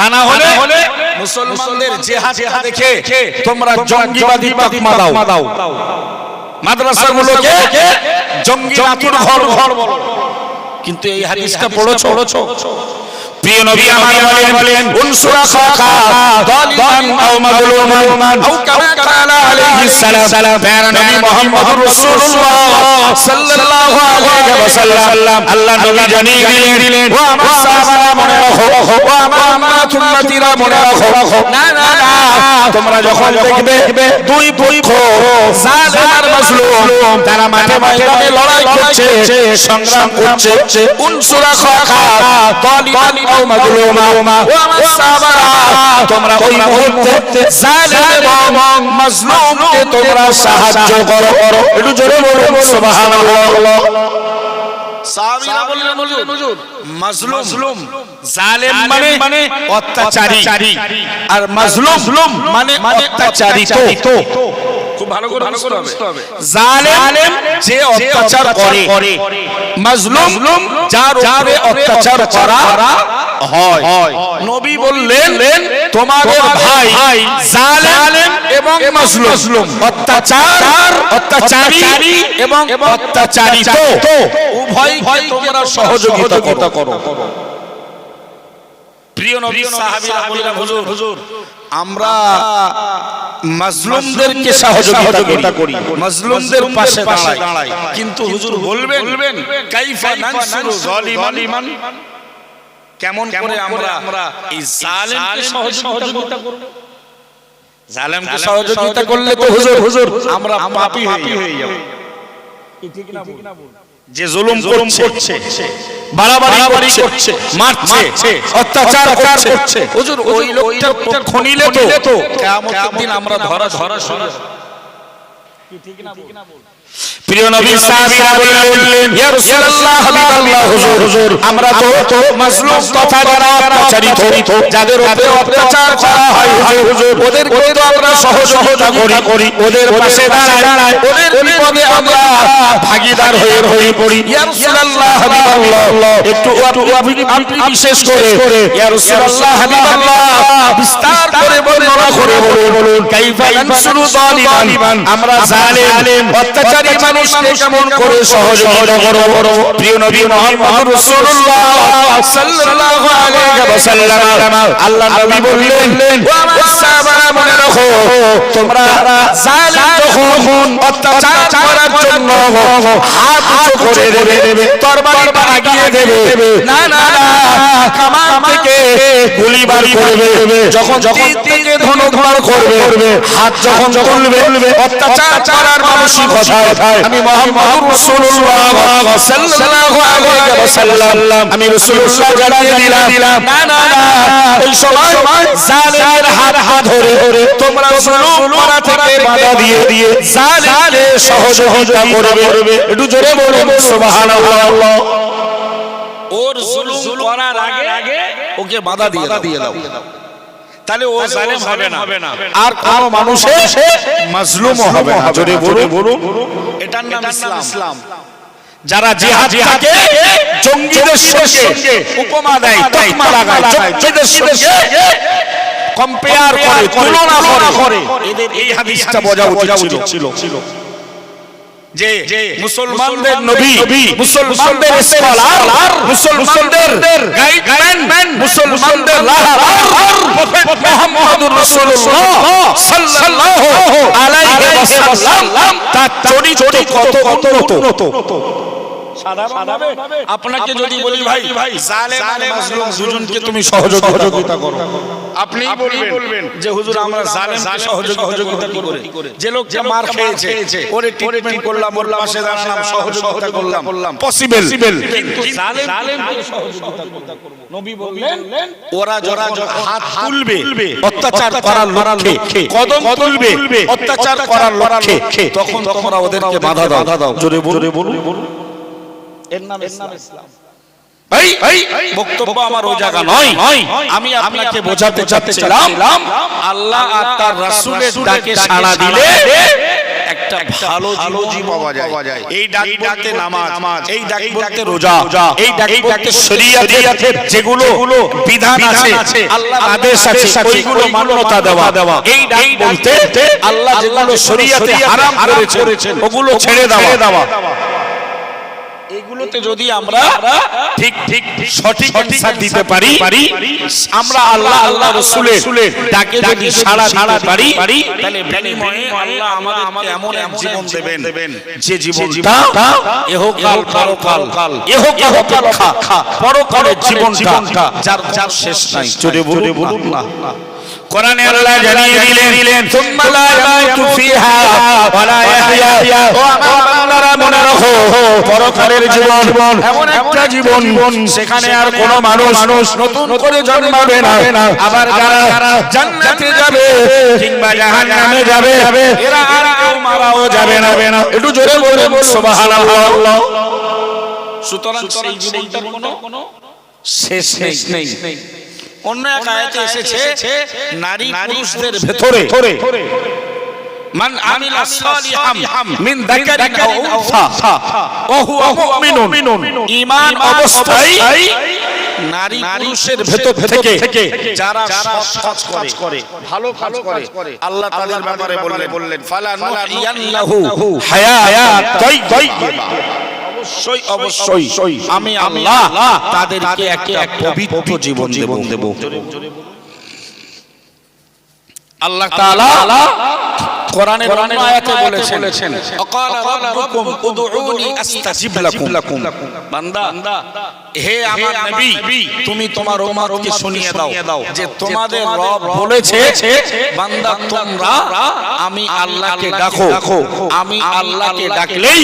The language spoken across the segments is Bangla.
তা না হলে মুসলমানদের জিহাদটা দেখে তোমরা জঙ্গিবাদী তকমা দাও, মাদ্রাসাগুলোকে জঙ্গি রাতুর ঘর বলো। কিন্তু এই হাদিসটা পড়েছো? প্রিয় নবী আমার বলেন উনসুরা খাকা যালিমান আও মাজলুমান আও কামা কালা আলাইহিস সালাম। প্যারা নবী মুহাম্মদুর রাসূলুল্লাহ সাল্লাল্লাহু আলাইহি ওয়াসাল্লাম আল্লাহ নবী জানিয়ে দিলেন, ও আমার সাহাবারা মনে রাখো, ও আমার উম্মতিরা মনে রাখো, না না না, তোমরা যখন দেখবে দুই পক্ষ জালিম আর মাজলুম তারা মাঠে ময়দানে লড়াই করছে, সংগ্রাম করছে, উনসুরা খাকা যালিমান আও মাজলুমা, ও আমার সাহাবারা তোমরা ওই মুহূর্তে জালিম এবং মাজলুমকে তোমরা সাহায্য করো। একটু জোরে বলুন সুবহানাল্লাহ। সাহাবীরা বললেন, হুজুর মাজলুম জালিম মানে অত্যাচারী, আর মাজলুম মানে অত্যাচারিত। খুব ভালো করে বুঝতে হবে। জালিম যে অত্যাচার করে, মাজলুম যার উপরে অত্যাচার করা হয়। নবী বললেন তোমাদের ভাই জালিম এবং মাজলুম, অত্যাচারী এবং অত্যাচারিত উভয়কে তোমরা সহযোগিতা করো। প্রিয় নবী সাহাবীরা বললেন, হুজুর আমরা মাজলুমদেরকে সহযোগিতা করি, মাজলুমদের পাশে দাঁড়াই, কিন্তু হুজুর বলবেন কাইফা নানসুরু যালিমান, কেমন করে আমরা এই জালিমকে সহযোগিতা করব? জালিমকে সহযোগিতা করলে তো হুজুর আমরা পাপী হয়ে যাব। ঠিক না বল? যে জুলুম করছে, বাড়াবাড়ি করছে, মারছে, অত্যাচার করছে, হুজুর ওই লোকটা পক্ষ নিলে তো কিয়ামতের দিন আমরা ধরা শুরু। ঠিক না বল? প্রিয় নবী সাহাবীরা বললেন, ইয়া রাসূলুল্লাহ, হাবিবাল্লাহ, হুজুর আমরা তো মাজলুম তথা যারা অত্যাচারিত, যাদের উপরে অত্যাচার করা হয় হুজুর, ওদেরকে তো আমরা সহযোগিতা করি, ওদের পাশে দাঁড়াই, ওদের বিপদে আমরা ভাগীদার হয়ে পড়ি। ইয়া রাসূলুল্লাহ, হাবিবাল্লাহ, একটু আপনি বিশেষ করে ইয়া রাসূলুল্লাহ, হাবিবাল্লাহ বিস্তার করে বর্ণনা করে বলুন কাইফা নানসুরু যালিমান, আমরা জালিম অত্যাচারী মানুষকে কেমন করে সহযোগিতা করব। প্রিয় নবী মুহাম্মদ রাসূলুল্লাহ সাল্লাল্লাহু আলাইহি ওয়াসাল্লাম আল্লাহ নবী বললেন, ও আমার সাহাবারা মনে রাখো, তোমরা জালিম যখন অত্যাচার করার জন্য হাত উঁচু করে দেবে, তরবারি আগিয়ে দেবে, না না না, কামান থেকে গুলি বার করবে, যখন থেকে ধনুক বার করবে, হাত যখন তুলবে, অত্যাচার করার মানুষই কথা আমি মুহাম্মদুর রাসূলুল্লাহ সাল্লাল্লাহু আলাইহি ওয়াসাল্লাম আমি রাসূলুল্লাহ জানিয়ে দিলাম, না না না, এই সময় জালিমের হাত ধরে তোমরা জুলুম করা থেকে বাধা দিয়ে জালিমকে সহযোগিতা করবে। একটু জোরে বলুন সুবহানাল্লাহ। ওর জুলুম করার আগে ওকে বাধা দিয়ে দাও, তাহলে ও জালিম হবে না, আর কোন মানুষে মাজলুমও হবে না। জোরে বলুন, এটার নাম ইসলাম। যারা জিহাদকে জঙ্গিদের সঙ্গে উপমা দেয়, তকমা লাগায়, জঙ্গিদের সঙ্গে কম্পেয়ার করে, তুলনা করে, এদের এই হাদিসটা বোঝা উচিত ছিল যে মুসলমানদের নবী, মুসলমানদের স্কলার, মুসলমানদের গাইডম্যান, মুসলমানদের রাহবার প্রফেট মুহাম্মদুর রাসূলুল্লাহ সাল্লাল্লাহু আলাইহি ওয়াসাল্লাম তার চরিত্র কত উন্নত। সাধারণভাবে আপনাকে যদি বলি ভাই জালেম আর মাজলুম দুজনকে তুমি সহযোগিতা করো, আপনি বলবেন যে হুজুর আমরা জালেমকে সহযোগিতা কি করে, যে লোক যে মার খেয়েছে ওরে ট্রিটমেন্ট করলাম, ওর পাশে দাঁড়ালাম, সহযোগিতা করলাম, পসিবল। কিন্তু জালেমকে সহযোগিতা করব, নবী বললেন ওরা যখন হাত তুলবে অত্যাচার করার লক্ষ্যে, কদম তুলবে অত্যাচার করার লক্ষ্যে, তখন তোমরা ওদেরকে বাধা দাও। জোরে বলুন, এর নাম ইসলাম। বক্তব্য আমার ওই জায়গা নয়, আমি আপনাকে বোঝাতে চাচ্ছিলাম আল্লাহ আর তার রাসূলের ডাকে সাড়া দিলে একটা একটা ভালো জীবন পাওয়া যায়। এই ডাক বলতে নামাজ, এই ডাক বলতে রোজা, এই ডাক বলতে শরীয়তের যেগুলো বিধান আছে, আল্লাহর আদেশ আছে, ওইগুলো মান্যতা দেওয়া। এই ডাক বলতে আল্লাহ যেগুলো শরীয়তে হারাম করেছেন ওগুলো ছেড়ে দেওয়া। এগুলোতে যদি আমরা ঠিক সঠিক অ্যানসার দিতে পারি, আমরা আল্লাহ রাসূলের ডাকে যদি সাড়া দিতে পারি, তাহলে বিনিময়ে আল্লাহ আমাদেরকে এমন এক জীবন দেবেন যে জীবনটা ইহকাল পরকাল, ইহকাল অপেক্ষা পরকালের জীবনটা যার শেষ নাই। জোরে বলুন না। কোরআনে আল্লাহ জানিয়ে দিলেন সুম্মা লা ইয়ামুতু ফিহা ওয়া লা ইয়াহইয়া। ও আমার বান্দারা মনে রাখো, পরকালের জীবন এমন একটা জীবন সেখানে আর কোনো মানুষ নতুন করে জন্মাবে না। আবার যারা জান্নাতে যাবে কিংবা জাহান্নামে যাবে, এরা আর কেউ মারাও যাবে না। একটু জোরে বলুন সুবহানাল্লাহ। সুতরাং সেই জীবনটার কোনো শেষ নেই। অন্য এক আয়াতে এসেছে নারী পুরুষদের ভেতরে মান আমিলা সালিহাম মিন যাকারিন আও উনসা ওয়া হুয়া মুমিনুন, ঈমান অবস্থায় নারী পুরুষের ভেতর থেকে যারা সৎ কাজ করে, ভালো কাজ করে, আল্লাহ তাদের ব্যাপারে বললেন ফালা নুহিয়ান্নাহু হায়াত তাইয়্যিবা। অবশ্যই আমি আল্লাহ তাদেরকে একটা পবিত্র জীবন দেব। আল্লাহ তাআলা কোরআনের অন্য আয়াতে বলেছেন আকালা রাব্বুকুম উদউনি আস্তাজিব লাকুম। বান্দা, হে আমার নবী, তুমি তোমার উম্মতকে শুনিয়ে দাও যে তোমাদের রব বলেছে বান্দা তোমরা আমি আল্লাহকে ডাকো, আমি আল্লাহকে ডাকলেই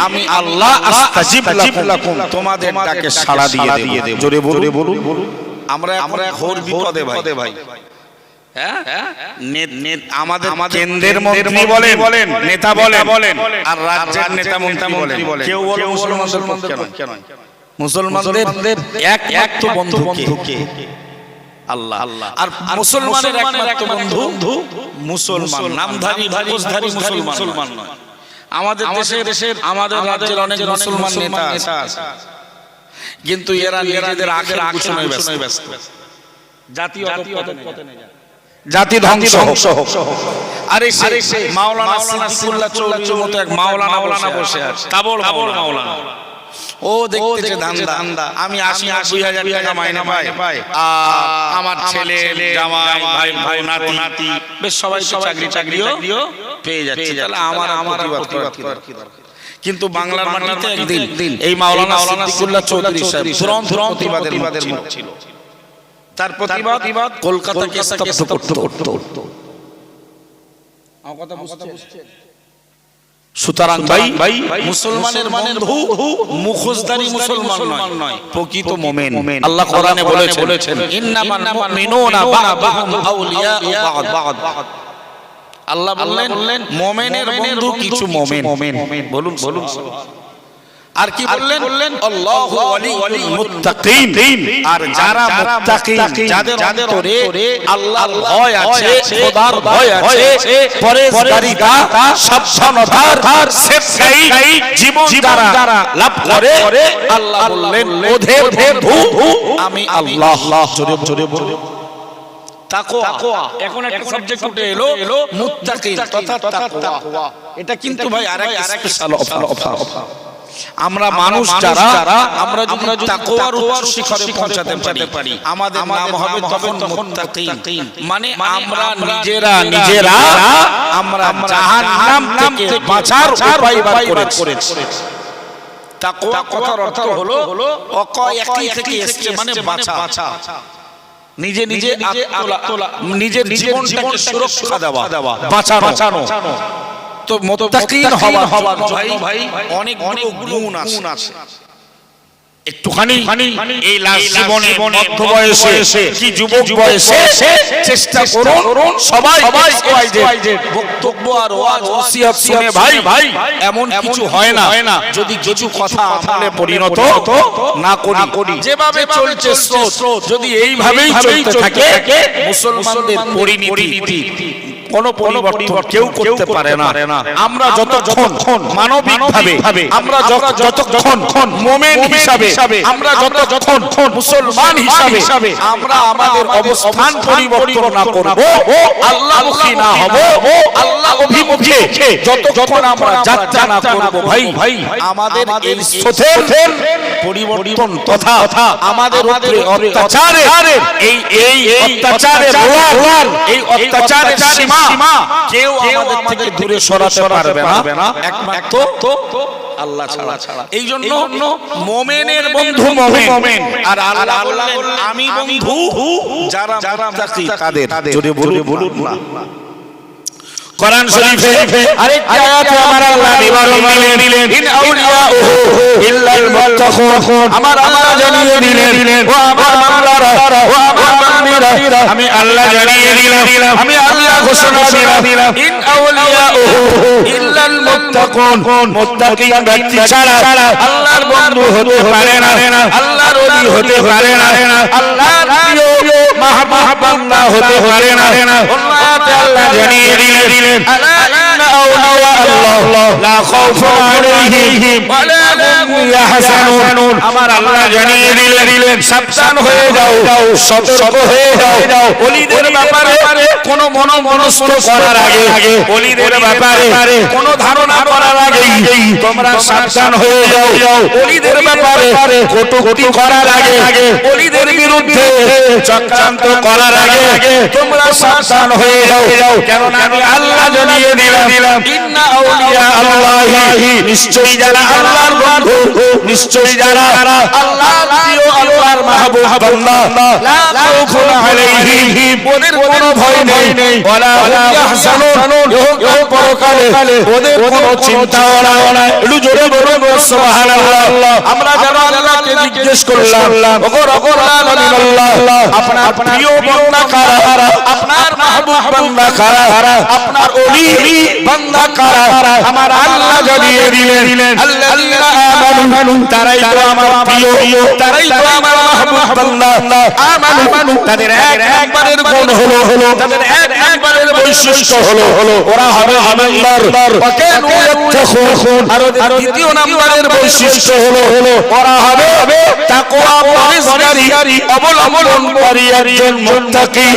আমি আল্লাহ আস্তাজিব লাকুম, তোমাদের ডাকে সাড়া দিয়ে দেব। জোরে বলুন। আমরা ঘোর বিপদে ভাই। আমাদের কেন্দ্রের মন্ত্রী বলেন, নেতা বলেন, আর রাজ্যের নেতা মন্ত্রী বলেন, কেউ বলে মুসলমানদের পক্ষে নয়। মুসলমানদের একমাত্র বন্ধুকে আল্লাহ। আর মুসলমানের একমাত্র বন্ধু মুসলমান, নামধারী মুখোশধারী মুসলমান নয়। আমাদের দেশের আমাদের রাজ্যের অনেক মুসলমান নেতা আছে, কিন্তু এরা নিজেদের আখের ঘোষণায় ব্যস্ত। জাতি ধ্বংস হোক। আরে সেই মাওলানা সিদ্দিকুল্লাহ চৌধুরীর মতো এক মাওলানা বসে আছে, কাবল মাওলানা। ও দেখতেছে ধান্দা, আমি ৮০,০০০ টাকা মাইনে পাই, আমার ছেলে জামাই ভাই নাতি বেশ সবাই চাকরিও পেয়ে যাচ্ছে, তাহলে আমার প্রতিবাদ কি দরকার? কিন্তু বাংলার মাটিতে একদিন এই মাওলানা সিদ্দিকুল্লাহ চৌধুরী সাহেব ধুরন্ধর প্রতিবাদের মুখ ছিল। তার প্রতিবাদ কলকাতাকে স্তব্ধ করত। কথা বুঝছেন? সুতরাং ভাই মুসলমানের বন্ধু মুখোশধারী মুসলমান নয়, প্রকৃত মুমিন। আল্লাহ কোরআনে বলেছেন ইন্নামাল মুমিনুনা বা'দুহুম আউলিয়াউ বা'দ। আল্লাহ বললেন মুমিনের বন্ধু কিছু মুমিন। বলুন। আর কি বললেন? আল্লাহু ওয়ালিউল মুত্তাকিন। আর যারা মুত্তাকিন, যাদের অন্তরে আল্লাহর ভয় আছে, খোদার ভয় আছে, পরহেজগারিতা, সাবধানতার সেফাই জীবন যারা লাভ করে, আল্লাহ বললেন ওদের বন্ধু আমি আল্লাহ। জোরে বলুন তাকওয়া। এখন একটা সাবজেক্ট উঠে এলো মুত্তাকিন তথা তাকওয়া। এটা কিন্তু ভাই আরেক স্পেশাল অফার। আমরা মানুষ যারা আমরা যদি তাকওয়ার উচ্চ শিখরে পৌঁছাতে পারি, আমাদের নাম হবে তখন মুত্তাকিন। মানে আমরা নিজেরা আমরা জাহান্নাম থেকে বাঁচার উপায় বার করেছি। তাকওয়া কথার অর্থ হলো অকয়াকি থেকে এসেছে, মানে বাঁচা। নিজে নিজের জীবনটাকে সুরক্ষা দেওয়া, বাঁচানো। তো মুত্তাকিন হওয়ার ভাই অনেকগুলো গুণ আছে। একটুখানি এই লাস্ট জীবনে মধ্য বয়সে কি যুবক বয়সে চেষ্টা করুন সবাই বক্তব্য আর ওয়াজ ওসিয়ত শুনে ভাই এমন কিছু হয় না যদি কিছু কথা আমলে পরিণত না করি। যেভাবে চলছে স্রোত যদি এইভাবেই চলতে থাকে, মুসলমানদের পরিণতি কোনো পরিবর্তন কেউ করতে পারে না। আমরা যতক্ষণ মানবিকভাবে, আমরা যতক্ষণ মুমিন হিসাবে, আমরা যতক্ষণ মুসলমান হিসাবে আমরা আমাদের অবস্থান পরিবর্তন না করব, আল্লাহমুখী না হব, আল্লাহ অভিমুখে যতক্ষণ আমরা যাত্রা না করব, ভাই আমাদের এই স্রোতের পরিবর্তন তথা আমাদের উপরে অত্যাচারের এই অত্যাচারের রোয়ার, এই অত্যাচারের সীমা কেউ আমাদের থেকে দূরে সরাতে পারবে না একমাত্র আল্লাহ ছাড়া। এই জন্য মুমিনের বন্ধু মুমিন, আর আল্লাহ বললেন আমি বন্ধু যারা মুত্তাকি তাদের। জোরে বলুন না। কোরআন শরীফে আরেকটা আয়াতে আমার আল্লাহ বিবরণ দিলেন, ইন আউলিয়াউহু ইল্লাল মুত্তাকুন। আমার আল্লাহ জানিয়ে দিলেন, ও আমার বান্দারা, ও আমার বান্দিরা, আমি আল্লাহ জানিয়ে দিলাম, আমি আল্লাহ ঘোষণা দিলাম, ইন আউলিয়াউহু ইল্লাল মুত্তাকুন। মুত্তাকি ব্যক্তি ছাড়া আল্লাহর বন্ধু হতে পারে না, আল্লাহর ওলি হতে পারে না, আল্লাহর প্রিয় মাহবুব বান্দা হতে পারে না। আল্লাহ জানিয়ে দিলেন, আলা ইন্না আউলিয়া আল্লাহ লা খাউফুন আলাইহিম ওয়া লা হুম ইয়াহজানুন। আমার আল্লাহ জানিয়ে দিলেন, সাবধান হয়ে যাও, সতর্ক হয়ে যাও। ওলিদের ব্যাপারে কোনো মনস্থ করার আগে, ওলিদের ব্যাপারে কোনো ধারণা করার আগে তোমরা সাবধান হয়ে যাও। ওলিদের ব্যাপারে কটূক্তি করার আগে, ওলিদের বিরুদ্ধে চক্রান্ত করার আগে তোমরা সাবধান হয়ে যাও। কেননা আমি আল্লাহ জানিয়ে দিলাম, ইন্না আউলিয়া আল্লাহি, নিশ্চয়ই যারা আল্লাহর বন্ধু, নিশ্চয়ই যারা আল্লাহর প্রিয়, আল্লাহর মাহবুব বান্দা, লা খাউফুন আলাইহিম, ওদের কোনো ভয় নেই, ওয়ালা হুম ইয়াহজানুন, ইহকাল পরকালে ওদের কোনো চিন্তাও নাই। একটু জোরে বলুন সুবহানাল্লাহ। আমরা যারা আল্লাহকে জিজ্ঞেস করলাম, ওগো রব্বুল আলামিন আল্লাহ, আপনার প্রিয় বান্দা কারা, আপনার মাহবুব বান্দা কারা, আপনার ওলি বান্দা কারা, আমার আল্লাহ জানিয়ে দিলেন, আল্লাযীনা আমানু, তারাই তো আমার প্রিয়, তারাই তো আমার মাহবুব বান্দা। আমানু, তাদের একবারের গুণ হলো, তাদের একবারের বৈশিষ্ট্য হলো ওরা হবে ইমানদার। ওয়া কানু ইয়াত্তাকুন, আর দ্বিতীয় নাম্বারের বৈশিষ্ট্য হলো ওরা হবে তাকওয়া পরহেজগারি অবলম্বনকারী একজন মুত্তাকি।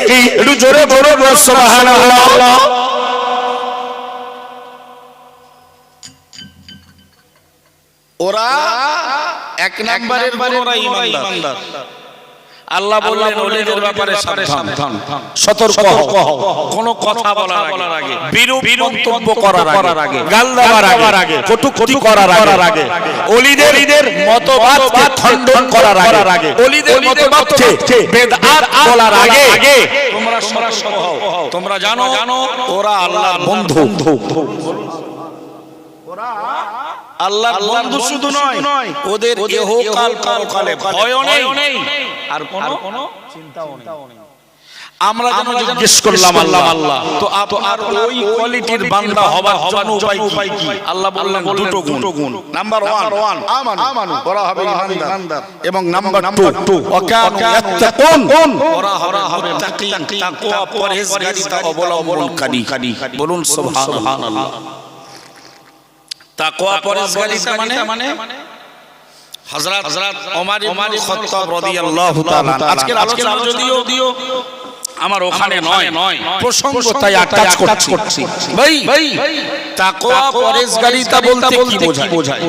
একটু জোরে বলুন সুবহানাল্লাহ। ওরা এক নম্বরের ওরা ঈমানদার। আল্লাহ বললেন ওলিদের ব্যাপারে সাবধান, সতর্ক হও, কোন কথা বলার আগে, বিরূপ মন্তব্য করার আগে, গাল দেওয়ার আগে, কটূক্তি করার আগে, ওলিদের মতবাদকে খণ্ডন করার আগে, ওলিদের মতবাদকে বেদআত বলার আগে তোমরা সতর্ক হও। তোমরা জানো ওরা আল্লাহর বন্ধু। আল্লাহর বন্ধু শুধু নয়, ওদের ইহকাল পরকালে ভয়ও নেই আর কোনো চিন্তাও নেই। আমরা যেন জিজ্ঞেস করলাম আল্লাহ, তো আপনার ওই কোয়ালিটির বান্দা হবার উপায় কি? আল্লাহ বললেন দুটো গুণ। নাম্বার 1 আমানু, ওরা হবে ঈমানদার, এবং নাম্বার 2 ওয়াকানু ইয়াত্তাকুন, ওরা হবে মুত্তাকি, তাকওয়া পরহেজগারিতা অবলম্বনকারী। বলুন সুবহানাল্লাহ। তাকওয়া পরহেজগারিতা মানে হযরত ওমর ইবনে খাত্তাব রাদিয়াল্লাহু তাআলা। আজকের আলোচনা যদিও আমার ওখানে নয়, প্রসঙ্গ তাই আটাচ করছি। ভাই তাকওয়া পরহেজগারিতা বলতে কি বোঝায়?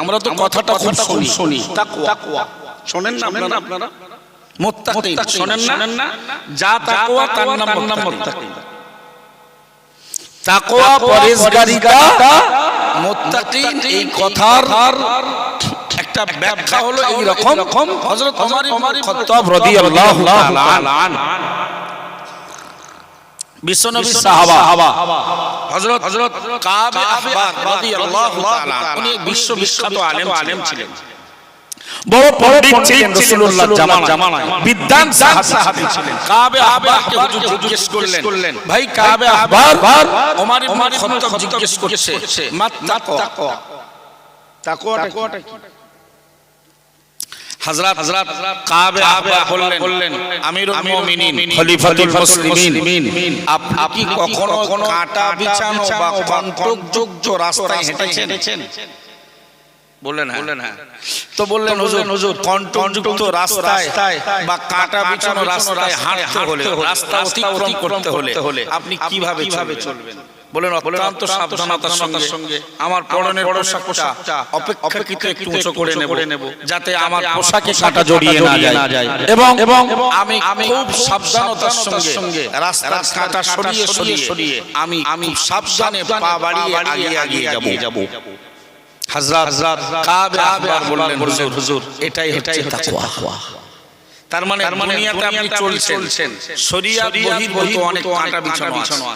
আমরা তো কথাটা খুব শুনি, তাকওয়া শুনেন না আপনারা? মুত্তাকি শুনেন না? যা তাকওয়া তার নাম মুত্তাকি। তাকওয়া পরহেজগারিতা মুত্তাকিন, এই কথার একটা ব্যাখ্যা হলো এই রকম। হযরত ওমর ইবনে খাত্তাব রাদিয়াল্লাহু তাআলা আনহু, বিশ্বনবী সাহাবা হযরত কাব আহবার রাদিয়াল্লাহু তাআলা, উনি বিশ্ববিখ্যাত আলেম ছিলেন, বড় পণ্ডিত ছিলেন রাসূলুল্লাহ জামানায়, বিদ্বান সাহাবী ছিলেন। কাব আহবারকে হুজুর জিজ্ঞেস করলেন, ভাই কাব আহবার, ওমর ইবনে খাত্তাব জিজ্ঞেস করছে মাত তাকওয়া, তাকওয়াটা কি? হযরত কাব আহবার বললেন আমিরুল মুমিনিন খলিফাতুল মুসলিমিন, আপনি কি কখনো কাঁটা বিছানো বা কণ্টকযুক্ত রাস্তায় হেঁটেছেন? বললেন হ্যাঁ। তো বললেন হুজুর কণ্টকযুক্ত রাস্তায় বা কাঁটা বিছানো রাস্তায় হাঁটতে হলে, রাস্তা অতিক্রম করতে হলে আপনি কিভাবে চলবেন? বলেন অত্যন্ত সাবধানতার সঙ্গে আমার পরনের পোশাকটা অপেক্ষাকৃত একটু উঁচু করে নেব, যাতে আমার পোশাকে কাঁটা জড়িয়ে না যায়, এবং আমি খুব সাবধানতার সঙ্গে রাস্তার কাঁটা সরিয়ে আমি সাবধানে পা বাড়িয়ে আগিয়ে যাব। হযরত কাব আহবার বললেন হুজুর এটাই তাকওয়া। তার মানে দুনিয়াতে আপনি চলছেন, শরীয়ত বহির্ভূত অনেক কাঁটা বিছানো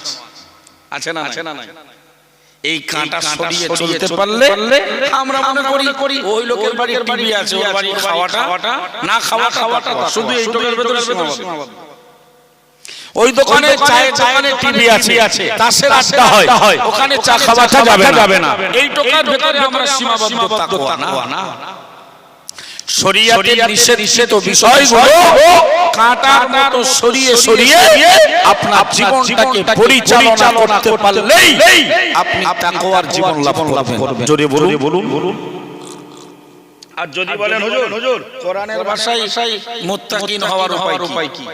আছে না? এই কাঁটা সরিয়ে চলতে পারলে আমরা মনে করি ওই লোকের বাড়ি টিভি আছে, ওই বাড়ি খাওয়াটা না খাওয়াটা শুধু এই টোকের ভেতরে সীমাবদ্ধ। ওই দোকানে চায়ের দোকানে টিভি আছে, তাসের আড্ডা হয়, ওখানে চা খাওয়াটা যাবে না। এই টোকার ভেতরে আমরা সীমাবদ্ধ তাকওয়া না। শরীয়তের নিষিদ্ধ বিষয়গুলো কাঁটার মতো সরিয়ে আপনার জীবনটাকে পরিচালনা করতে পারলেই আপনি তাকওয়ার জীবন লাভ করবেন। জোরে বলুন। আর যদি বলেন হুজুর কোরআনের ভাষায় মুত্তাকিন হওয়ার উপায় কি?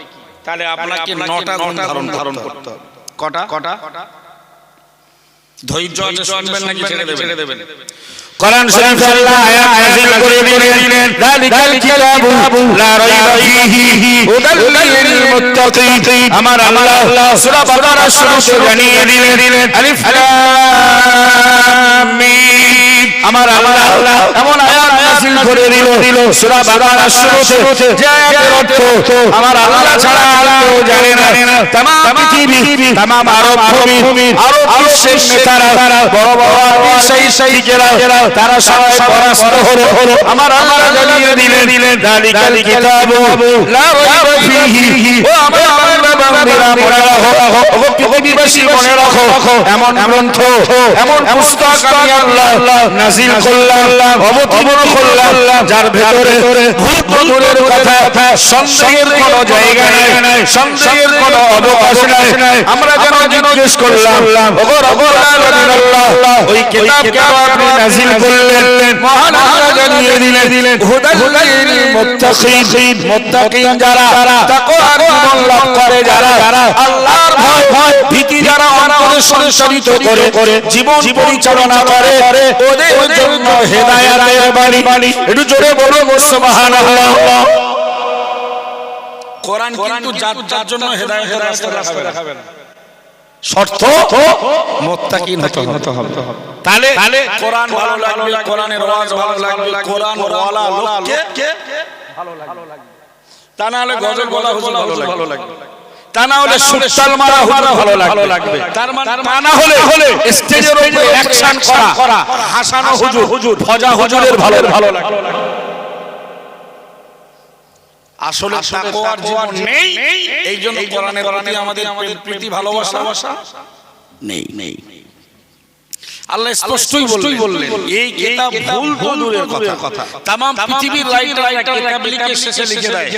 তাহলে আপনাকে 9টা গুণ ধারণ করতে হবে। কটা? ধৈর্য আছে, শুনবেন নাকি ছেড়ে দেবেন? কোরআন শরীফে আল্লাহ আয়াত নাযিল করে দিলেন, যালিকাল কিতাবু লা রাইবা ফীহি হুদাল লিল মুত্তাকিন। আমার আল্লাহ সূরা বাকারা শুরুতে জানিয়ে দিলেন আলিফ লাম মিম। আমার আল্লাহ এমন আয়াত নাযিল করে দিল সূরা বাকারা শুরুতে, যে আয়াতের অর্থ আমার আল্লাহ ছাড়া আর কেউ জানে না। तमाम পৃথিবী, तमाम আরব ভূমি, আরব বিশ্বের নেতারা, বড় বড় শাইখেরা, তারা সবাই পরাস্ত হলো। আমার আল্লাহ জানিয়ে দিলেন যালিকাল কিতাবু লা রাইবা ফীহি। ও আমার বান্দারা মনে রাখো, ও পৃথিবীবাসী মনে রাখো, এমন গ্রন্থ, এমন পুস্তক আমি আল্লাহ নাযিল করলাম, অবতীর্ণ করলাম, যার ভেতরে ভূতের কথা সন্দেহের কোনো জায়গা নাই, সন্দেহের কোনো অবকাশ নাই। আমরা যেন জিজ্ঞেস করলাম, ওগো রব্বুল আলামিন আল্লাহ ওই কিতাবকে আপনি নাযিল করলেন, মহান আল্লাহ জানিয়ে দিলেন হুদাল লিল মুত্তাকিন। মুত্তাকিন যারা, তাকওয়ার জীবন লাভ করে যারা, আল্লাহর ভয় ভীতি যারা অন্তরে সঞ্চারিত করে জীবন পরিচালনা করে, ওদের জন্য হেদায়েতের বাণী। একটু জোরে বলুন সুবহানাল্লাহ। কোরআন কিন্তু যার জন্য হেদায়েতের রাস্তা দেখাবে না, শর্ত মুত্তাকিন হতে হবে। তাহলে কোরআন ভালো লাগবে, কোরআনের ওয়াজ ভালো লাগবে, কোরআন ওয়ালা লোককে ভালো লাগবে। তা না হলে গজল বলা হুজুর ভালো লাগবে, তা না হলে সুরতাল মারা হুজুর ভালো লাগবে, তার মানে তা না হলে স্টেজের উপরে অ্যাকশন করা হাসানো হুজুর ফজা হুজুরের ভালো লাগবে। আসলে তাকওয়ার জীবন নেই, এইজন্য কোরআনের প্রতি আমাদের প্রীতি ভালোবাসা নেই। আল্লাহ স্পষ্টই বললেন এই কিতাব ভুল তো দূরের কথা, तमाम পৃথিবীর রাইটার কিতাব লিখে শেষে লিখে দেয়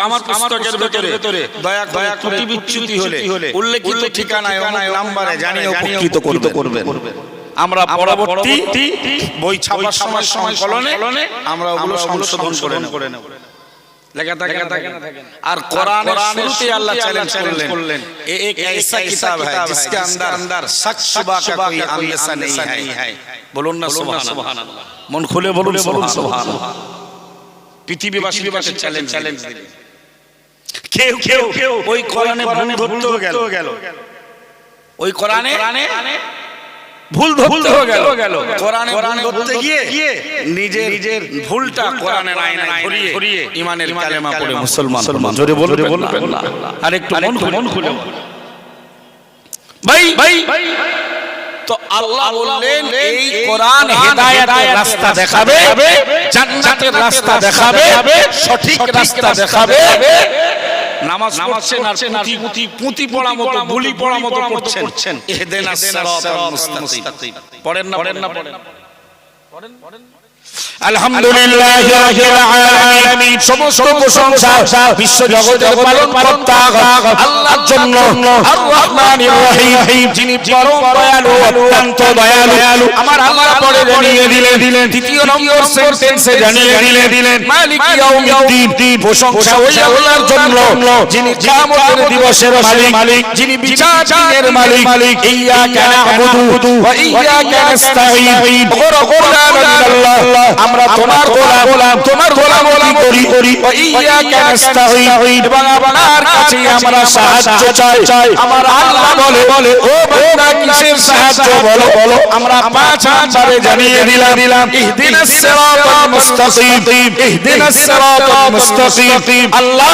আমার পুস্তকের ভিতরে দয়া করে ত্রুটি বিচ্যুতি হলে উল্লেখিত ঠিকানায় অনেক নম্বরে জানিয়ে উপকৃত করবেন। আমরা পরবর্তী বই ছাপার সময় সংকলনে আমরা ওগুলো সংশোধন করে নেব। আর কোরআনের শুরুতে আল্লাহ চ্যালেঞ্জ করলেন, एक ऐसा किताब है जिसके अंदर शक शुबा का कोई अंदेशा नहीं है। বলুন না সুবহানাল্লাহ, মন খুলে বলুন সুবহানাল্লাহ। পৃথিবীবাসীর কাছে চ্যালেঞ্জ দিলেন। কেউ ওই কোরআনে ভুল ধরতে গেল, ওই কোরআনে ভুল ধরতে গেল, কোরআনে ধরতে গিয়ে নিজের ভুলটা কোরআনের আয়নায় ধরিয়ে ঈমানের কালেমা পড়ে মুসলমান। জোরে বলবেন না, আর একটু মন খুলে ভাই। তো আল্লাহ বললেন এই কোরআন হেদায়েতের রাস্তা দেখাবে, জান্নাতের রাস্তা দেখাবে, সঠিক রাস্তা দেখাবে। নামাজ পড়ছেন আর পুঁতি পড়া মতো বুলি পড়া মতো পড়ছেন, ইহদিনাস সিরাতাল মুস্তাকিম পড়েন না। আলহামদুলিল্লাহি রাব্বিল আলামিন। সমস্ত প্রশংসা বিশ্ব জগতের পালনকর্তা আল্লাহর জন্য। আর রহমানির রহিম, যিনি পরম দয়ালু, অত্যন্ত দয়ালু। আমার আল্লাহ পরে জানিয়ে দিলেন, দ্বিতীয় নম্বর সেন্টেন্সে জানিয়ে দিলেন, মালিক ইয়াউমিদ্দিন। প্রশংসা ওই আল্লাহর জন্য যিনি কিয়ামতের দিবসের মালিক, যিনি বিচারের মালিক। ইয়্যাকা না'বুদু ওয়া ইয়্যাকা নাস্তাঈন। আমরা তোমার গোলাম, তোমার গোলামি করি। ইয়্যাকা নাস্তাঈন, এবং আপনার কাছে আমরা সাহায্য চাই। আমার আল্লাহ বলে, ও বান্দা কিসের সাহায্য বলো? আমরা 5 নম্বরে জানিয়ে দিলাম, ইহদিনাস সিরাতাল মুস্তাকিম, ইহদিনাস সিরাতাল মুস্তাকিম। আল্লাহ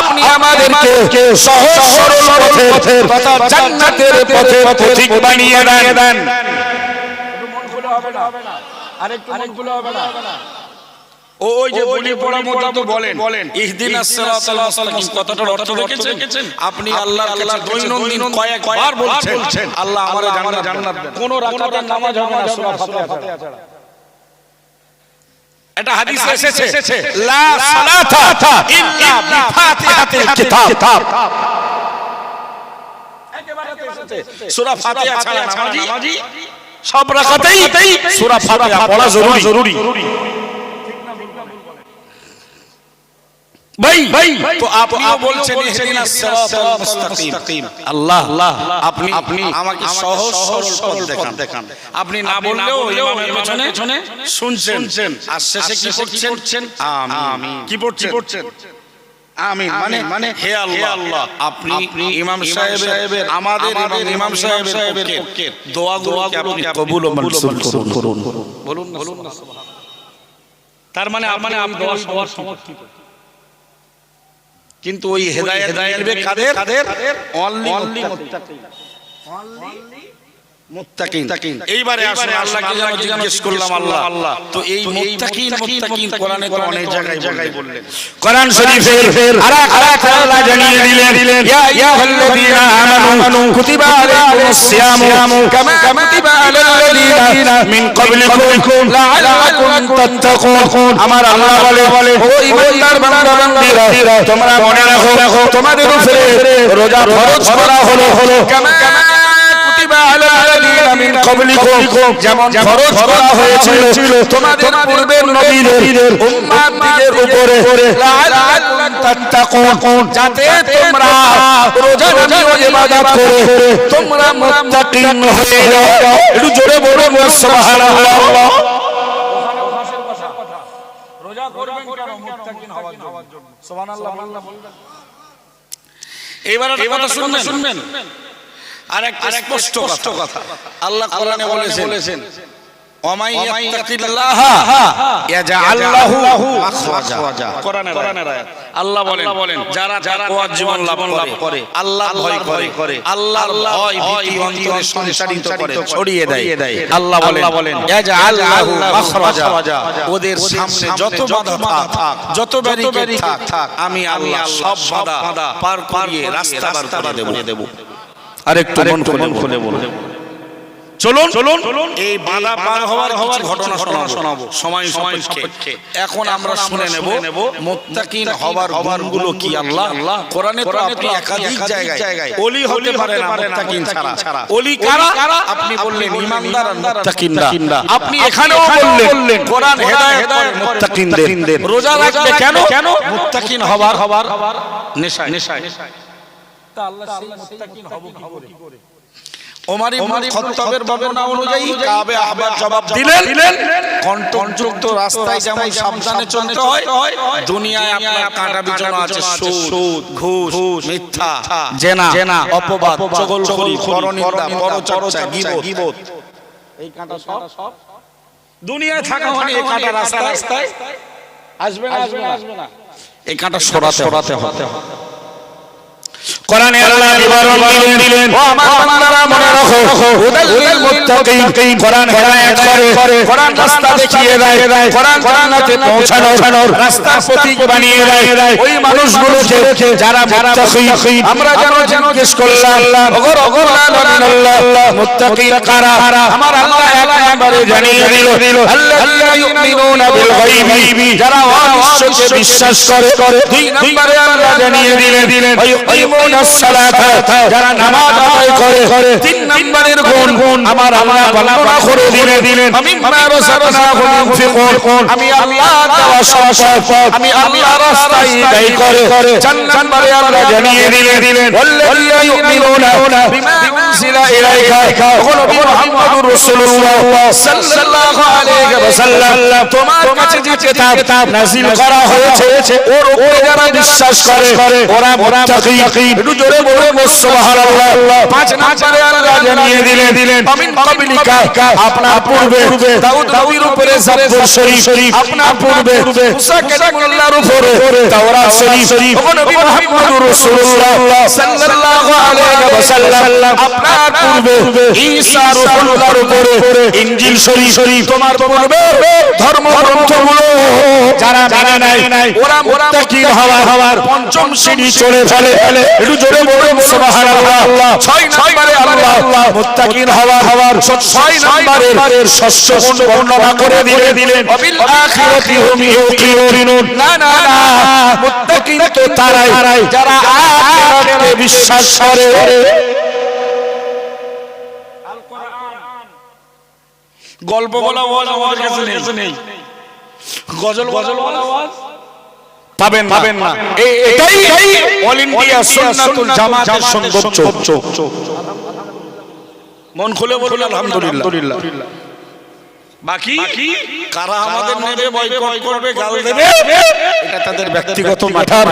আপনি আমাদেরকে সহজ সরল পথের তথা জান্নাতের পথিক বানিয়ে দেন। আরেকটু মন খুলে হবে না। ওই যে বলি পড়া মতো বলেন ইহদিনাস সিরাতাল মুস্তাকিম, কথাটার অর্থ দেখেছেন? আপনি আল্লাহর কাছে দৈনন্দিন কয়েকবার বলছেন, আল্লাহ আমারে জান্নাত দেন। কোন রাকাতের নামাজ হবে না সূরা ফাতিহা ছাড়া। এটা হাদিসে এসেছে, লা সালাতা ইল্লা বিফাতিহাতিল কিতাব। একেবারে এসেছে সূরা ফাতিহা ছাড়া নামাজি সব রাকাতেই সূরা ফাতিহা পড়া জরুরি। ভাই তো আপনিও বলছেন ইহদিনাস সিরাতাল মুস্তাকিম। আল্লাহ আপনি আমাকে সহজ সরল পথ দেখান। আপনি না বললেও ইমামের পেছনে শুনছেন, আর শেষে কি করছেন? আমিন। কি পড়ছেন? আমিন মানে হে আল্লাহ, আপনি ইমাম সাহেবের, আমাদের এবং ইমাম সাহেবের পক্ষে দোয়াগুলোকে আপনি কবুল ও মঞ্জুর করুন। বলুন না সুবহানাল্লাহ। তার মানে আপনি দোয়া সবার সমর্থিত। কিন্তু ওই হেদায়েত মিলবে কাদের? অনলি মুত্তাকিন। এইবারে আসলে আল্লাহকে জিজ্ঞেস করলাম, আল্লাহ তো এই মুত্তাকিন কোরআনে তো অনেক জায়গায় বললেন। কোরআন শরীফের আরেক আল্লাহ জানিয়ে দিলেন, ইয়া আইয়ুহাল্লাযীনা আমানু কুতিবা আলাইকুমুস সিয়ামু কামা কুতিবা আলাল্লাযীনা মিন ক্বাবলিকুম লাআল্লাকুম তাত্তাকুন। আমার আল্লাহ বলে, ও ঈমানদার বান্দা বান্দীরা, তোমরা মনে রাখো তোমাদের উপরে রোজা ফরজ করা হলো কামা কুতিবা আলাল্লাযীনা মিন ক্বাবলিকুম, যেমন ফরজ করা হয়েছিল তোমাদের পূর্বের নবীদের উম্মতদের উপরে, লাআল্লাকুম তাত্তাকুন, যাতে তোমরা রোজা ও ইবাদত করে তোমরা মুত্তাকিন হয়ে যাও। একটু জোরে বলুন সুবহানাল্লাহ। ওখানে ভাষার কথা, রোজা করবেন কেন? মুত্তাকিন হওয়ার জন্য। সুবহানাল্লাহ বলবেন। এবারে কথা শুনবেন। আর একটা স্পষ্ট কথা আল্লাহ কোরআনে বলেছেন, ওয়ামাই ইয়াত্তাকিল্লাহা ইয়াজআল লাহু মাখরাজা। কোরআনের আয়াত। আল্লাহ বলেন, যারা তাকওয়া জীবন লাভ করে, আল্লাহ ভয় করে, আল্লাহর ভয় ভীতি অন্তরে সঞ্চারিত করে, ছড়িয়ে দেয়। আল্লাহ বলেন, ইয়াজআল লাহু মাখরাজা। ওদের সামনে যত বাধা থাক, যত ব্যারিকেড থাক, আমি আল্লাহ সব বাধা পার করিয়ে রাস্তা বার করে দেব। আরেকটু মন খুলে বলুন। চলুন এই বাধা পার হওয়ার ঘটনা শোনাবো সময় সাপেক্ষে। এখন আমরা শুনে নেব মুত্তাকিন হওয়ার গুণগুলো কি। আল্লাহ কোরআনে তো আপনি একাধিক জায়গায় ওলি হতে পারেন না মুত্তাকিন ছাড়া। ওলি কারা? আপনি বললেন ঈমানদার আর মুত্তাকিনরা। আপনি এখানেও বললেন কোরআন হেদায়েত করে মুত্তাকিনদের। রোজা রাখবে কেন? মুত্তাকিন হওয়ার নেশায়। তা আল্লাহ সেই মুত্তাকিন হব কি করে? ওমর ইবনে খাত্তাবের বর্ণনা অনুযায়ী কাবে আহবার জবাব দিলেন, কণ্ঠযুক্ত রাস্তায় যেমন সাবধানে চলতে হয়, দুনিয়ায় আপনার কাঁটা বিছানো আছে সুদ, ঘুষ, মিথ্যা, জেনা, অপবাদ, চগলখড়ি, পরনিন্দা, পরচর্চা, গীবত। এই কাঁটা সব দুনিয়ায় থাকা মানে এই কাঁটা রাস্তায় আসবে না। এই কাঁটা সরাতে হবে। কোরআনে আল্লাহ বিবরণ দিলেন, ও আমার বান্দারা মনে রাখো হুদাল লিল মুত্তাকিন কোরআন হেদায়েত করে কোরআন রাস্তা দেখিয়ে দেয় কোরআন জান্নাতে পৌঁছানোর রাস্তা প্রতীক বানিয়ে দেয় ওই মানুষগুলোকে যারা মুত্তাকিন আমরা যেন জিজ্ঞেস করলাম ওগো আল্লাহ মুত্তাকিন কারা আমার আল্লাহ এক নম্বরে জানিয়ে দিল আল্লাযীনা ইউমিনুনা বিল গায়বি যারা অদৃশ্যকে বিশ্বাস করে দুই নম্বরে আল্লাহ জানিয়ে দিলেন ওয়ায়ুকিমুনাস সালাতা যারা নামাজ আদায় করে তিন নম্বরের গুণ আমার আল্লাহ বর্ণনা করে দিলেন মিম্মা রাযাকনাহুম ইউনফিকুন আমি আল্লাহ দেওয়া সম্পদ আমি আল্লাহ রাস্তায় ব্যয় করে চার নম্বরে আল্লাহ জানিয়ে দিলেন ওয়াল্লাযীনা ইউমিনুনা বিমা উনজিলা ইলাইকা ওয়া নবী মুহাম্মদুর রাসূলুল্লাহ সাল্লাল্লাহু আলাইহি ওয়াসাল্লাম তোমার কাছে যে কিতাব নাযিল করা হয়েছে ওর উপরে যারা বিশ্বাস করে ওরা মুত্তাকিন একটু জোরে বলুন সুবহানাল্লাহ পাঁচ নম্বরে আল্লাহ জানিয়ে দিলেন আমিন ক্বাবলিকা আপনার পূর্বে দাউদ নবীর উপরে জাবুর শরীফ আপনার পূর্বে মুসা কালিমুল্লাহর উপরে তাওরাত শরীফ ও নবী মুহাম্মদুর রাসূলুল্লাহ সাল্লাল্লাহু আলাইহি ওয়াসাল্লাম আপনার পূর্বে ঈসা রূহুল্লাহর উপরে ইনজিল শরীফ তোমার পূর্বে ধর্মগ্রন্থগুলো যারা মানে নাই ওরা মুত্তাকিন হওয়ার পঞ্চম সিঁড়ি চলে ফেলে একটু জোরে বলুন সুবহানাল্লাহ ছয় নম্বরে আল্লাহ মুত্তাকিন হওয়ার ছয় নম্বরের ষষ্ঠ গুণ বর্ণনা করে দিলেন ওয়াবিল আখিরাতি হুম ইউকিনুন না মুত্তাকিন তো তারাই যারা আখিরাতে বিশ্বাস করে আল কোরআন গল্প বলা ওয়াজ আমাদের কাছে নেই গজল বলা ওয়াজ পাবেন না এটাই অল ইন্ডিয়া সুন্নাতুল জামাতের সৌন্দর্য মন খুলে বলুন আলহামদুলিল্লাহ বাকি কারা আমাদের নেবে বয়কট করবে গাল দেবে এটা তাদের ব্যক্তিগত মাঠার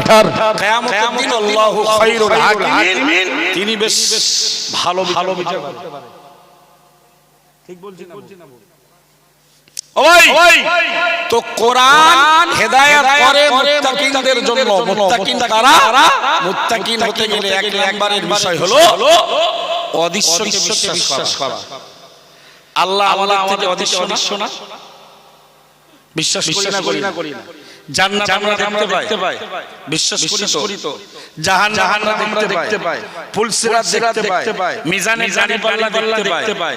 কিয়ামতের দিন আল্লাহু খায়রুল হাকিমিন তিনি বেশ ভালো বিচার করতে পারেন ঠিক বলছি না ওই তো কোরআন হেদায়েত করে মুত্তাকিনদের জন্য মুত্তাকিন কারা মুত্তাকিন হতে গেলে এক নম্বরের বিষয় হলো অদৃশ্যকে বিশ্বাস করা আল্লাহ আমাদের অদৃশ্য না বিশ্বাস করি না জান্নাত আমরা দেখতে পাই বিশ্বাস করি তো জাহান্নাম আমরা দেখতে পাই ফুলসিরাত দেখতে পাই মিজানে জানি পাল্লা দেখতে পাই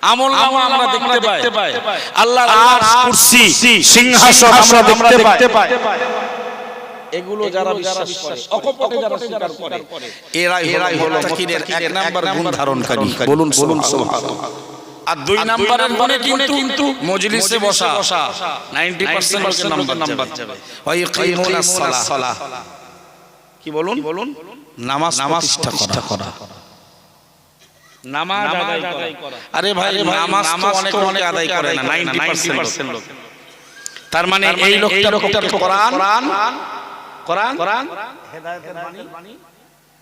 আমল নামা আমরা দেখতে পাই আল্লাহর আরশ কুরসি সিংহাসন আমরা দেখতে পাই এগুলো যারা বিশ্বাস করে অকপটে যারা স্বীকার করে এরাই হলো মুত্তাকিনের এক নাম্বার গুণ ধারণকারী বলুন সুবহানাল্লাহ আর দুই নাম্বারের গুণে কিন্তু মজলিসে বসা 90% লোকের নাম্বার যাবে ওয়াইকিমুনাস সালাহ কি বলুন নামাজ প্রতিষ্ঠা করা নামাজ আদায় করা আরে ভাই নামাজ তো অনেকে আদায় করে না 90% লোক তার মানে এই লোকটা কোরআন হেদায়েতের বাণী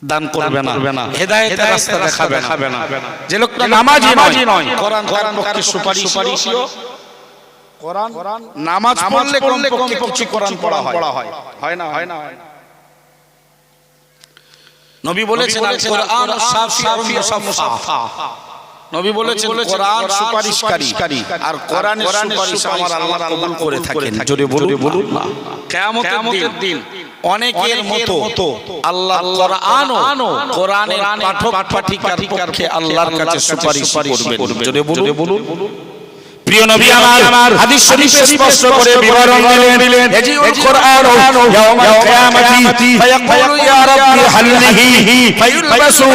দান করবে না হেদায়েতের রাস্তা দেখাবে না যে লোকটা নামাজি নয় কোরআন পক্ষে সুপারিশিও কোরআন নামাজ পড়লে কমপক্ষে কিছু কোরআন পড়া হয় না নবী বলেছেন আল কোরআন শাফিউন মুসাফফা নবী বলেছেন কোরআন সুপারিশকারী আর কোরআনের সুপারিশ আমার আল্লাহ কবুল করে থাকেন জোরে বলুন না কিয়ামতের দিন অনেকের মতো আল্লাহ কোরআনের পাঠক পাঠিকার পক্ষে আল্লাহর কাছে সুপারিশ করবেন জোরে বলুন প্রিয় নবী আমার হাদিস শরীফে স্পষ্ট করে বিবরণ দিলেন ইয়াজিউল কোরআন ইয়াউমাল কিয়ামাতি ফায়াকুলু ইয়া রাব্বি হাল্লিহি ফায়ুলবাসু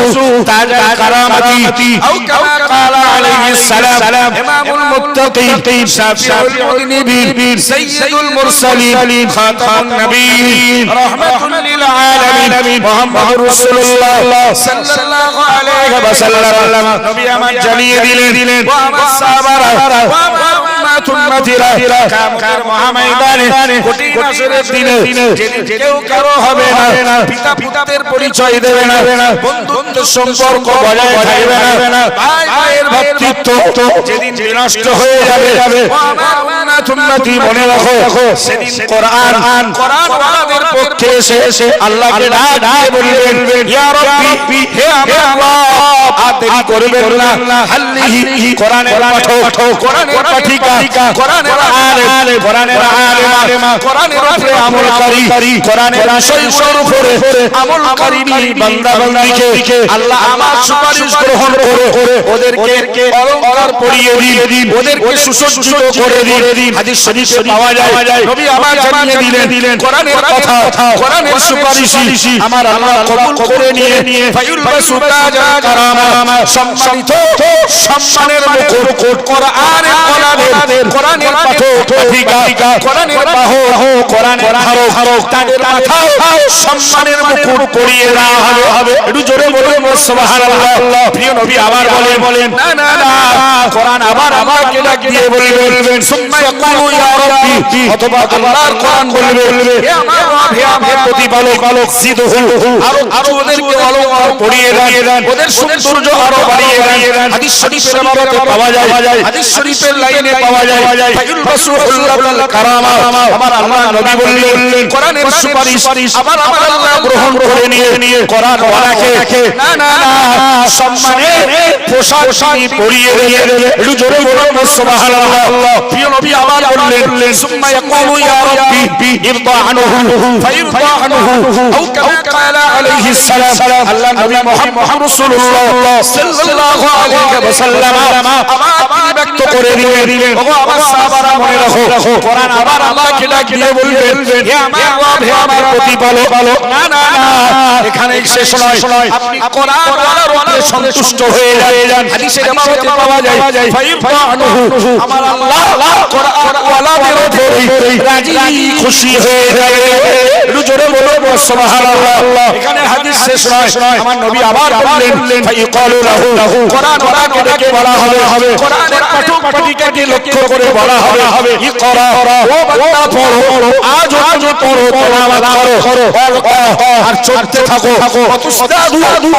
তাজাল কারামাতি আও কামা ক্বালা আলাইহিস সালাম ইমামুল মুত্তাকিন শাফিউল নবীর সাইয়্যিদুল মুরসালিন খাতামুন নবীন রাহমাতুল লিল আলামিন মুহাম্মদুর রাসূলুল্লাহ সাল্লাল্লাহু আলাইহি ওয়াসাল্লাম নবী আমার জানিয়ে দিলেন ওয়া আমার সাহাবারা কিয়ামতের মহাময়দানে কঠিন হাসরের দিনে যেদিন কেউ কারো হবে না পিতা পুত্রের পরিচয় দেবে না বন্ধুত্বের সম্পর্ক বজায় থাকবে না ভাই ভাইয়ের ভ্রাতৃত্ব যেদিন বিনষ্ট হয়ে যাবে উম্মতি মনে রাখো সেদিন কোরআন আমাদের পক্ষে এসে আল্লাহকে ডাক বলবেন ইয়া রাব্বি হে আমার আল্লাহ দেরি করবেন না হাল্লিহি কোরআনের পাঠক কোরআনের পাঠিকা কোরআনের আলেম কোরআনের আলেমা কোরআনের উপরে আমলকারী কোরআনের বিষয়ের উপরে আমলকারী বান্দা বান্দীকে আল্লাহ আমার সুপারিশ গ্রহণ করে ওদেরকে অলংকার পরিয়ে দিন ওদেরকে সুসজ্জিত করে দিন হাদিস শরীফে পাওয়া যায় নবী আমার জানিয়ে দিলেন কোরআনের কথা কোরআনের সুপারিশই আমার আল্লাহ কবুল করে নিয়ে ফায়ুলবাসু তাজা কারামা সম্মানিত সম্মানের মুকুট কোরআনের পাঠক পাঠিকা কোরআনের বাহক কোরআনের ধারক তাদের মাথায় সম্মানের মুকুট পরিয়ে দেওয়া হবে একটু জোরে বলুন সুবহানাল্লাহ প্রিয় নবী আবার বলেন না কোরআন আবার আমাকে ডাক দিয়ে বলবেন সুম্মা ইয়াকুলু ইয়া রাব্বি অথবা আল্লাহর কোরআন বলবে হে আমার রব হে আমার প্রতিপালক জিদহু আরো ওদেরকে অলংকার পরিয়ে দেন ওদের সৌন্দর্য আরো বাড়িয়ে দেন হাদিস শরীফের মধ্যে পাওয়া যায় হাদিস শরীফের লাইনে পাওয়া যায় ফায়ুলবাসু হুল্লাতুল কারামা আমার আল্লাহ নবী বললেন কোরআনের সুপারিশ আবার আমার আল্লাহ গ্রহণ করে নিয়ে কোরআন ওয়ালাকে না সম্মানের পোশাক পরিয়ে দেবে একটু জোরে বলুন সুবহানাল্লাহ প্রিয় নবী আবার বললেন সুম্মা ইয়াকুলু ইয়া রাব্বি ইরদা আনহু ফাইরদা আনহু আও কামা ক্বালা আলাইহিস সালাম আল্লাহ নবী মুহাম্মদ রাসূলুল্লাহ সাল্লাল্লাহু আলাইহি ওয়াসাল্লাম আবার ব্যক্ত করে দিলেন ওগো আমার সাহাবারা মনে রাখো কোরআন আবার আল্লাহকে ডাক দিয়ে বলবেন হে আমার রব হে আমার প্রতিপালক না এখানে শেষ নয় আপনি কোরআন ওয়ালার উপরে সন্তুষ্ট হয়ে যান হাদিসের মধ্যে পাওয়া যায় ফাইরদা আনহু আমার আল্লাহ কোরআন ওয়ালাদের উপরে রাজি খুশি হয়ে যায় একটু জোরে বলুন সুবহানাল্লাহ এখানে হাদিস শেষ নয় আমার নবী আবার বললেন ফাইকালু লাহু কোরআন ওয়ালাকে ডেকে বলা হবে কোরআনের পাঠক পাঠিকাকে লক্ষ্য করে বলা হবে ইকরা ও বান্দা পড়ো আজ পড়ো তেলাওয়াত করো আর চলতে থাকো ওয়াতুস্তাদু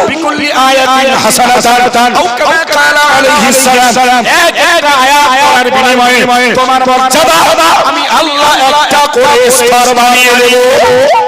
বিকুল্লি আয়াতিন হাসানাতান আও কামা ক্বালা আলাইহিস সালাম এক আয়াতের বিনিময়ে তোমার মর্যাদা আমি আল্লাহ একটা করে স্তর বানিয়ে দেব